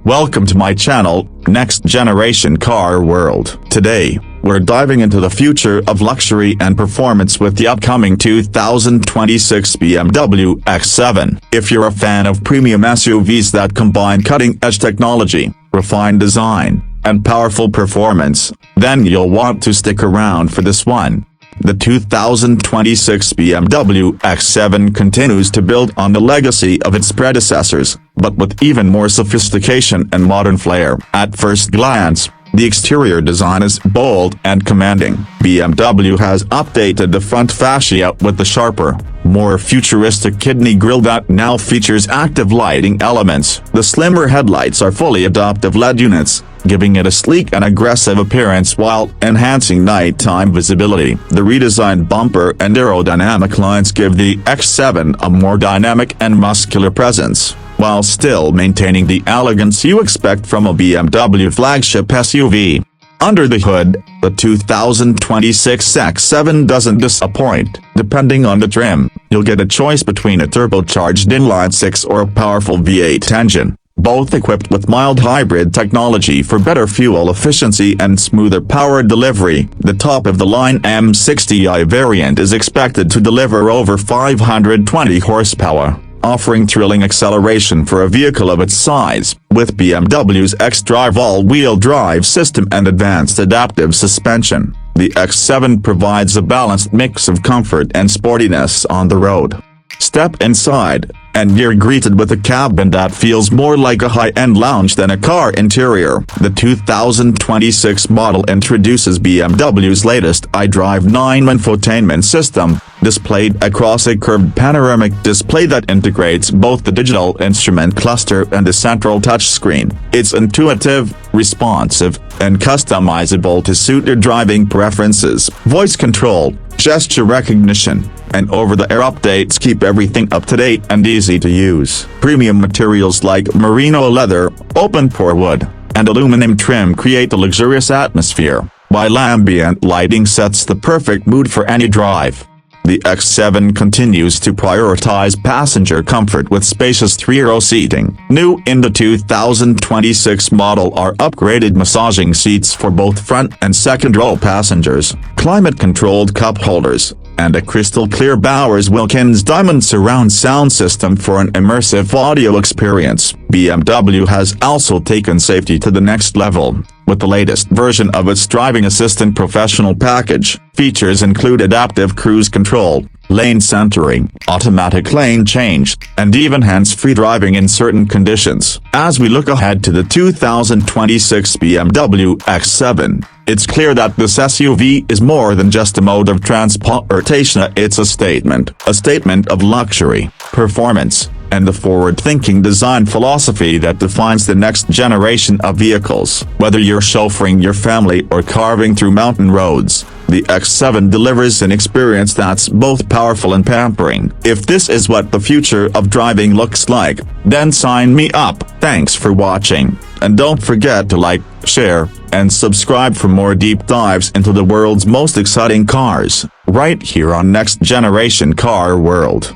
Welcome to my channel, Next Generation Car World. Today, we're diving into the future of luxury and performance with the upcoming 2026 BMW X7. If you're a fan of premium SUVs that combine cutting-edge technology, refined design, and powerful performance, then you'll want to stick around for this one. The 2026 BMW X7 continues to build on the legacy of its predecessors, but with even more sophistication and modern flair. At first glance, the exterior design is bold and commanding. BMW has updated the front fascia with the sharper, more futuristic kidney grille that now features active lighting elements. The slimmer headlights are fully adaptive LED units, giving it a sleek and aggressive appearance while enhancing nighttime visibility. The redesigned bumper and aerodynamic lines give the X7 a more dynamic and muscular presence, while still maintaining the elegance you expect from a BMW flagship SUV. Under the hood, the 2026 X7 doesn't disappoint. Depending on the trim, you'll get a choice between a turbocharged inline-six or a powerful V8 engine, both equipped with mild hybrid technology for better fuel efficiency and smoother power delivery. The top-of-the-line M60i variant is expected to deliver over 520 horsepower, offering thrilling acceleration for a vehicle of its size. With BMW's xDrive all-wheel drive system and advanced adaptive suspension, the X7 provides a balanced mix of comfort and sportiness on the road. Step inside, and you're greeted with a cabin that feels more like a high-end lounge than a car interior. The 2026 model introduces BMW's latest iDrive 9 infotainment system, displayed across a curved panoramic display that integrates both the digital instrument cluster and the central touchscreen. It's intuitive, responsive, and customizable to suit your driving preferences. Voice control, gesture recognition, and over-the-air updates keep everything up to date and easy to use. Premium materials like merino leather, open-pore wood, and aluminum trim create a luxurious atmosphere, while ambient lighting sets the perfect mood for any drive. The X7 continues to prioritize passenger comfort with spacious three-row seating. New in the 2026 model are upgraded massaging seats for both front and second-row passengers, climate-controlled cup holders, and a crystal-clear Bowers Wilkins Diamond surround sound system for an immersive audio experience. BMW has also taken safety to the next level, with the latest version of its driving assistant professional package. Features include adaptive cruise control, lane centering, automatic lane change, and even hands-free driving in certain conditions. As we look ahead to the 2026 BMW X7, it's clear that this SUV is more than just a mode of transportation. It's a statement of luxury, performance, and the forward-thinking design philosophy that defines the next generation of vehicles. Whether you're chauffeuring your family or carving through mountain roads, the X7 delivers an experience that's both powerful and pampering. If this is what the future of driving looks like, then sign me up. Thanks for watching, and don't forget to like, share, and subscribe for more deep dives into the world's most exciting cars, right here on Next Generation Car World.